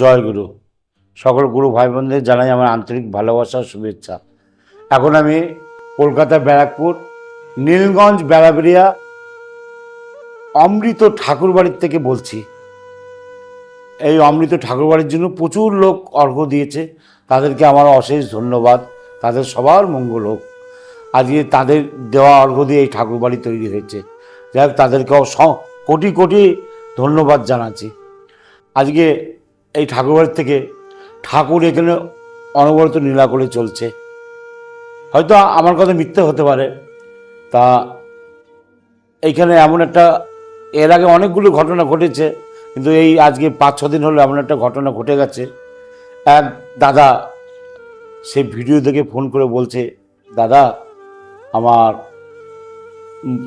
জয় গুরু। সকল গুরু ভাই বোনদের জানাই আমার আন্তরিক ভালোবাসা শুভেচ্ছা। এখন আমি কলকাতা ব্যারাকপুর নীলগঞ্জ বেড়াবেড়িয়া অমৃত ঠাকুরবাড়ির থেকে বলছি। এই অমৃত ঠাকুরবাড়ির জন্য প্রচুর লোক অর্ঘ্য দিয়েছে, তাদেরকে আমার অশেষ ধন্যবাদ। তাদের সবার মঙ্গল হোক। আজকে তাদের দেওয়া অর্ঘ্য দিয়ে এই ঠাকুরবাড়ি তৈরি হয়েছে। যাই হোক, তাদেরকেও কোটি কোটি ধন্যবাদ জানাচ্ছি। আজকে এই ঠাকুরবাড়ির থেকে ঠাকুর এখানে অনবরত লীলা করে চলছে। হয়তো আমার কথা মিথ্যে হতে পারে। তা এইখানে এমন একটা, এর আগে অনেকগুলো ঘটনা ঘটেছে, কিন্তু এই আজকে 5-6 দিন হলো এমন একটা ঘটনা ঘটে গেছে। এক দাদা সেই ভিডিও দেখে ফোন করে বলছে, দাদা আমার,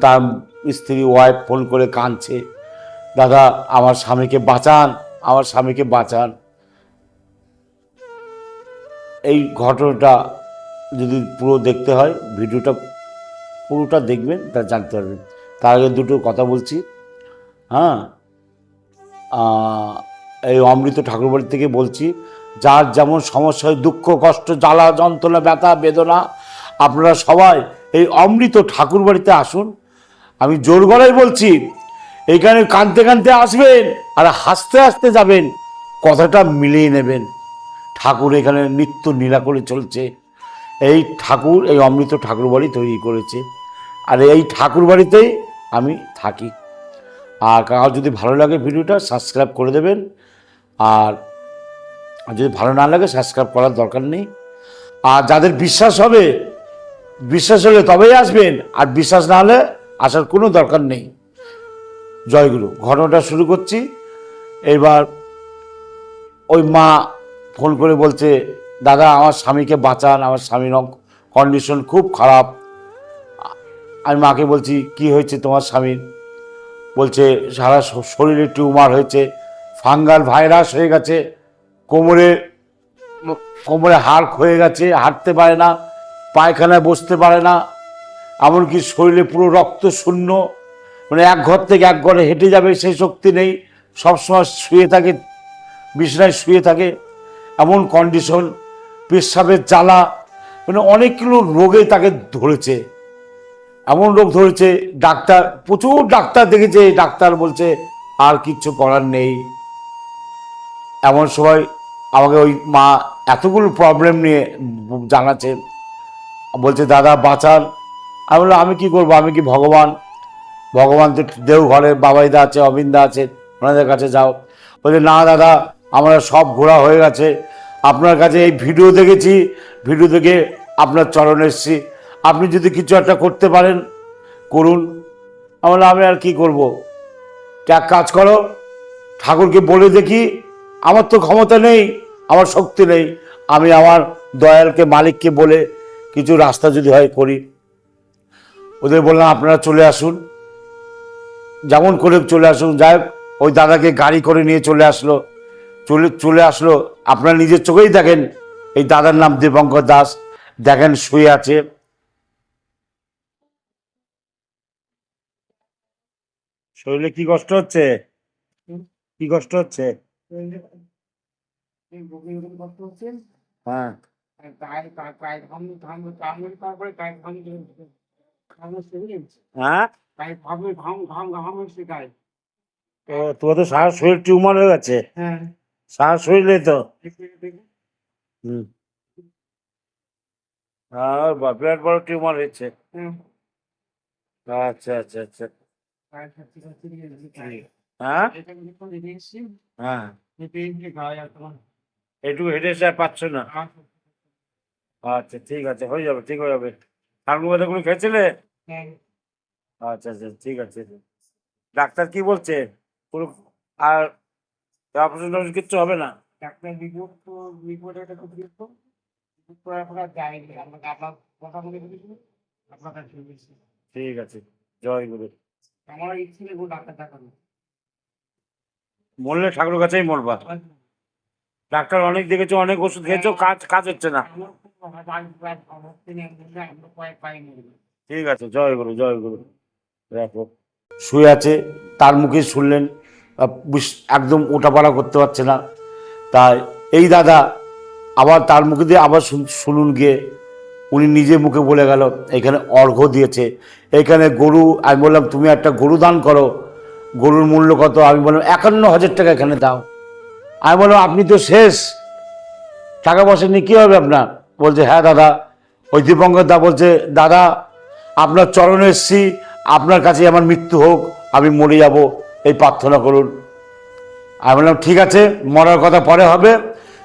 তার স্ত্রী ওয়াইফ ফোন করে কাঁদছে, দাদা আমার স্বামীকে বাঁচান, আমার স্বামীকে বাঁচান। এই ঘটনাটা যদি পুরো দেখতে হয়, ভিডিওটা পুরোটা দেখবেন, তা জানতে পারবেন। তার আগে দুটো কথা বলছি। হ্যাঁ, এই অমৃত ঠাকুরবাড়ি থেকে বলছি, যার যেমন সমস্যা হয়, দুঃখ কষ্ট জ্বালা যন্ত্রণা ব্যথা বেদনা, আপনারা সবাই এই অমৃত ঠাকুরবাড়িতে আসুন। আমি জোর গলায় বলছি, এইখানে কাঁদতে কাঁদতে আসবেন আর হাসতে হাসতে যাবেন, কথাটা মিলিয়ে নেবেন। ঠাকুর এখানে নিত্য লীলা করে চলছে। এই ঠাকুর এই অমৃত ঠাকুরবাড়ি তৈরি করেছে, আর এই ঠাকুরবাড়িতেই আমি থাকি। আর কারো যদি ভালো লাগে ভিডিওটা সাবস্ক্রাইব করে দেবেন, আর যদি ভালো না লাগে সাবস্ক্রাইব করার দরকার নেই। আর যাদের বিশ্বাস হবে, বিশ্বাস হলে তবেই আসবেন, আর বিশ্বাস না হলে আসার কোনো দরকার নেই। জয়গুরু। ঘটনাটা শুরু করছি। এবার ওই মা ফোন করে বলছে, দাদা আমার স্বামীকে বাঁচান, আমার স্বামীর কন্ডিশন খুব খারাপ। আমি মাকে বলছি, কি হয়েছে তোমার স্বামীর? বলছে সারা শরীরে টিউমার হয়েছে, ফাঙ্গাল ভাইরাস হয়ে গেছে, কোমরে কোমরে হাড় ক্ষয়ে গেছে, হাঁটতে পারে না, পায়খানায় বসতে পারে না, এমনকি শরীরে পুরো রক্ত শূন্য, মানে এক ঘর থেকে এক ঘরে হেঁটে যাবে সেই শক্তি নেই, সবসময় শুয়ে থাকে, বিছানায় শুয়ে থাকে, এমন কন্ডিশন। পেশাবের জ্বালা, মানে অনেকগুলো রোগে তাকে ধরেছে। এমন রোগ ধরেছে, ডাক্তার, প্রচুর ডাক্তার দেখেছে, ডাক্তার বলছে আর কিচ্ছু করার নেই। এমন সময় আমাকে ওই মা এতগুলো প্রবলেম নিয়ে জানাচ্ছে, বলছে দাদা বাঁচান। আমি বললাম আমি কি করবো, আমি কি ভগবান? ভগবান তো দেওঘরে বাবাইদা আছে, অবিন্দা আছে, ওনাদের কাছে যাও। বলছে না দাদা, আমরা সব ঘোরা হয়ে গেছে, আপনার কাছে এই ভিডিও দেখেছি, ভিডিও দেখে আপনার চরণে এসেছি, আপনি যদি কিছু একটা করতে পারেন করুন। আমি বললাম আমি আর কি করবো, এক কাজ করো, ঠাকুরকে বলে দেখি, আমার তো ক্ষমতা নেই, আমার শক্তি নেই, আমি আমার দয়ালকে মালিককে বলে কিছু রাস্তা যদি হয় করি। ওদের বললাম আপনারা চলে আসুন, যেমন করে চলে আসুন। যাই হোক, ওই দাদাকে গাড়ি করে নিয়ে চলে আসলো। চলে আসলো, আপনারা নিজের চোখেই দেখেন। এই দাদার নাম দীপঙ্কর দাস, দেখেন শুয়ে আছে। শরীরে কি কষ্ট হচ্ছে? কি কষ্ট হচ্ছে? হ্যাঁ, হ্যাঁ, তো তোমার তো সারা শরীর টিউমার হয়ে গেছে, সারা শরীরে তো। হুম, আর বিরাট বড় টিউমার হয়েছে। আচ্ছা আচ্ছা আচ্ছা। হ্যাঁ, হ্যাঁ, একটু হেঁটে এসে আর পাচ্ছ না? আচ্ছা ঠিক আছে, হয়ে যাবে, ঠিক হয়ে যাবে। ঠাকুর কোনো খেয়েছিলে? আচ্ছা আচ্ছা ঠিক আছে। ডাক্তার কি বলছে? পুরো আর অপারেশন কিচ্ছু হবে না? ডাক্তার রিপোর্ট তো, রিপোর্ট একটা খুব রিপোর্ট করার যায়নি, আপনাকে আপনার কথা বলে দিয়েছিল, আপনার কাছে বলেছি। ঠিক আছে, জয় গুরু। আমার ইচ্ছে নেই ডাক্তার দেখানো, মরলে ঠাকুরের কাছেই মরবা। ডাক্তার অনেক দেখেছো, অনেক ওষুধ খেয়েছো, কাজ হচ্ছে না। ঠিক আছে, জয় গুরু, জয় গুরু। দেখো শুয়ে আছে, তার মুখে শুনলেন, একদম ওঠাপাড়া করতে পারছে না, তাই এই দাদা আবার তার মুখে দিয়ে আবার শুনুন গিয়ে উনি নিজে মুখে বলে গেল এখানে অর্ঘ্য দিয়েছে, এখানে গরু। আমি বললাম তুমি একটা গরু দান করো, গরুর মূল্য কত? আমি বললাম 51,000 টাকা এখানে দাও। আমি বললাম আপনি তো শেষ, টাকা পয়সা নিয়ে কী হবে আপনার? বলছে হ্যাঁ দাদা। ওই দীপঙ্কর দা বলছে দাদা আপনার চরণে এসছি, আপনার কাছে আমার মৃত্যু হোক, আমি মরে যাব, এই প্রার্থনা করুন। আমি বললাম ঠিক আছে, মরার কথা পরে হবে,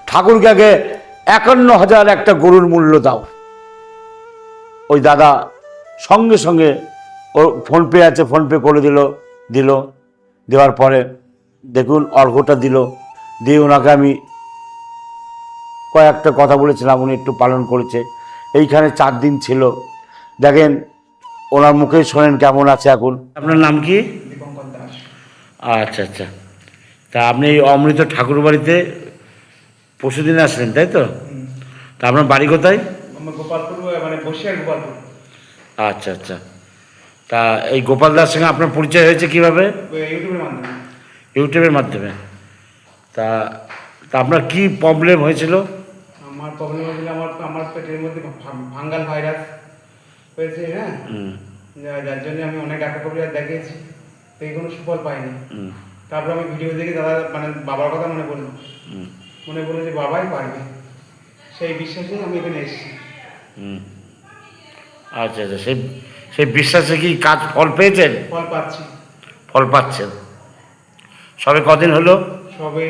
ঠাকুরকে আগে 51,000 একটা গরুর মূল্য দাও। ওই দাদা সঙ্গে সঙ্গে ওর ফোনপে আছে, ফোনপে করে দিল। দেওয়ার পরে দেখুন অর্ঘ্যটা দিল, দিয়ে ওনাকে আমি কয়েকটা কথা বলেছিলাম, উনি একটু পালন করেছে। এইখানে 4 দিন ছিল, দেখেন ওনার মুখে শোনেন কেমন আছে এখন। আপনার নাম কি? দীপঙ্কর দাস। আচ্ছা আচ্ছা, তা আপনি এই অমৃত ঠাকুর বাড়িতে পরশুদিন আসলেন তাই তো? তা আপনার বাড়ি কোথায়? আমার গোপালপুর, মানে বসিয়ার গোপালপুর। আচ্ছা আচ্ছা, তা এই গোপাল দার সঙ্গে আপনার পরিচয় হয়েছে কিভাবে? ইউটিউবের মাধ্যমে। ইউটিউবের মাধ্যমে। তা তা আপনার কি প্রবলেম হয়েছিল? আমার প্রবলেম হয়েছিল, আমার পেটের মধ্যে ফাঙ্গাল ভাইরাস হয়েছে, হ্যাঁ। যার জন্য আমি অনেক ডাক্তার কবিরাজ দেখিয়েছি, তো এই কোনো সুফল পাইনি। তারপর আমি ভিডিও দেখে দাদা মানে বাবার কথা মনে বললো যে বাবাই পারবে, সেই বিশ্বাসে আমি এখানে এসেছি। আচ্ছা আচ্ছা, সেই বিশ্বাসে কি কাজ ফল পেয়েছেন? ফল পাচ্ছি। ফল পাচ্ছেন। সবে কদিন হলো? সবে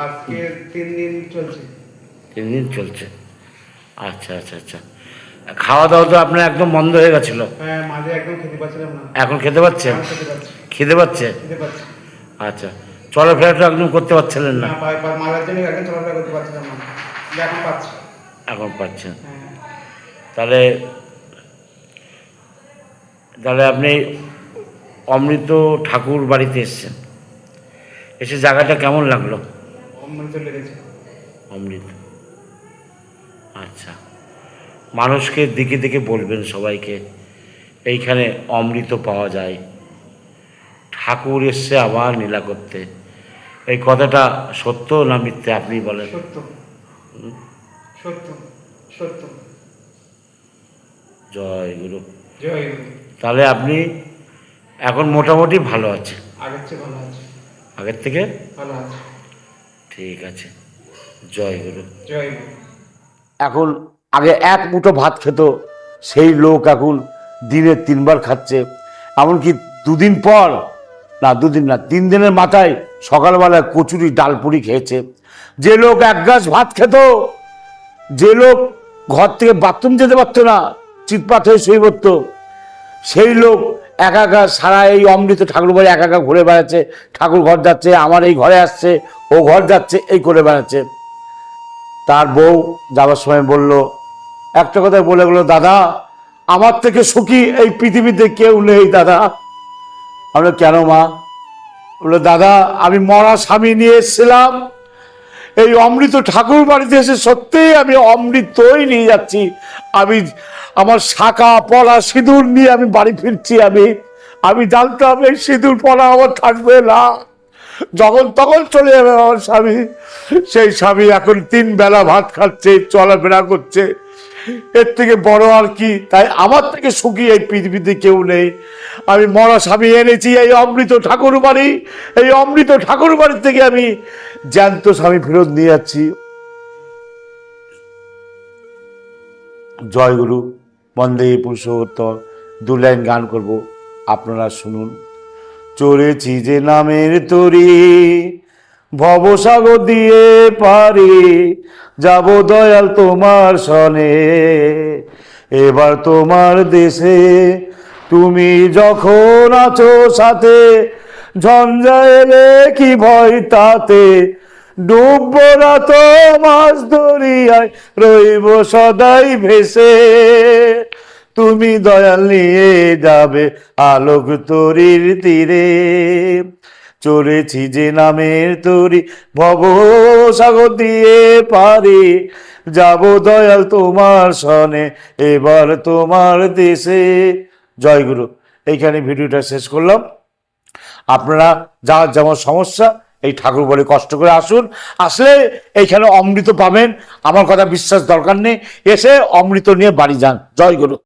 আজকে 3 দিন চলছে। 3 দিন চলছে। আচ্ছা আচ্ছা আচ্ছা, খাওয়া দাওয়া তো আপনার একদম বন্ধ হয়ে গেছিল? হ্যাঁ, মাঝে একদম খেতে পাচ্ছিলাম না। এখন খেতে পাচ্ছেন? খেতে পাচ্ছি। খেতে পাচ্ছে? খেতে পাচ্ছি। আচ্ছা, চলাফেরাটা একদম করতে পারছিলেন না? মারার জন্য একদম চলাফেরা করতে পারছিলাম না, এখন পাচ্ছি। এখন পাচ্ছেন। হ্যাঁ। তাহলে আপনি অমৃত ঠাকুর বাড়িতে এসেছেন, এসে জায়গাটা কেমন লাগলো? অমৃত লেগেছে। অমৃত। আচ্ছা, মানুষকে দিকে দিকে বলবেন সবাইকে এইখানে অমৃত পাওয়া যায়, ঠাকুর এসছে আবার লীলা করতে। এই কথাটা সত্য না মিথ্যে আপনি বলেন? সত্য। সত্য। সত্য। জয় গুরু। জয় গুরু। তাহলে আপনি এখন মোটামুটি ভালো আছে? আগের চেয়ে ভালো আছে। আগের থেকে ভালো আছে। ঠিক আছে, জয় গুরু। জয় গুরু। এখন আগে 1 মুঠো ভাত খেত, সেই লোক এখন দিনে 3 বার খাচ্ছে। এমনকি 2 দিন পর, না 2 দিন না 3 দিনের মাথায় সকালবেলায় কচুরি ডালপুরি খেয়েছে। যে লোক 1 গ্লাস ভাত খেত, যে লোক ঘর থেকে বাথরুম যেতে পারতো না, চিৎপাত হয়ে শুয়ে পড়তো, সেই লোক একা সারা এই অমৃত ঠাকুর বাড়ি একা ঘুরে বেড়াচ্ছে, ঠাকুর ঘর যাচ্ছে, আমার এই ঘরে আসছে, ও ঘর যাচ্ছে, এই করে বেড়াচ্ছে। তার বউ যাওয়ার সময় বলল, একটা কথা বলে গেল, দাদা আমার থেকে সুখী এই পৃথিবীতে কেউ নেই দাদা। আমরা কেন মা? বললো দাদা আমি মরা স্বামী নিয়ে এসেছিলাম, এই অমৃত ঠাকুর বাড়িতে এসে সত্যিই আমি অমৃতই নিয়ে যাচ্ছি। আমি আমার শাঁখা পলা সিঁদুর নিয়ে আমি বাড়ি ফিরছি। আমি জানতাম এই সিঁদুর পলা আমার থাকবে না, যখন তখন চলে যাবে আমার স্বামী। সেই স্বামী এখন 3 বেলা ভাত খাচ্ছে, চলাফেরা করছে, এর থেকে বড় আর কি? তাই আমার থেকে সুখী এই পৃথিবীতে কেউ নেই। আমি মরা স্বামী এনেছি এই অমৃত ঠাকুর বাড়ি, এই অমৃত ঠাকুর বাড়ির থেকে আমি জ্যান্ত স্বামী ফেরত নিয়ে যাচ্ছি। জয় গুরু। বন্দে পুরুষোত্তম। 2 লাইন গান করব, আপনারা শুনুন। চড়েছি যে নামের তরি, ভবসাগর দিয়ে পারি, যাব দয়াল তোমার সনে, এবার তোমার দেশে। তুমি যখন আছো সাথে, ঝঞ্ঝা এলে কি ভয় তাতে, ডুববো না তো মাছ দরিয়ায়, রইব সদাই ভেসে। তুমি দয়াল নিয়ে যাবে আলোক তরির তীরে, চলেছি যে নামের তরি, ভবসাগর দিয়ে পারি, যাব দয়াল তোমার সনে, এবার তোমার দেশে। জয় গুরু। এইখানে ভিডিওটা শেষ করলাম। আপনারা যার যেমন সমস্যা এই ঠাকুরবাড়ি কষ্ট করে আসুন, আসলে এইখানে অমৃত পাবেন। আমার কথা বিশ্বাস দরকার নেই, এসে অমৃত নিয়ে বাড়ি যান। জয় গুরু।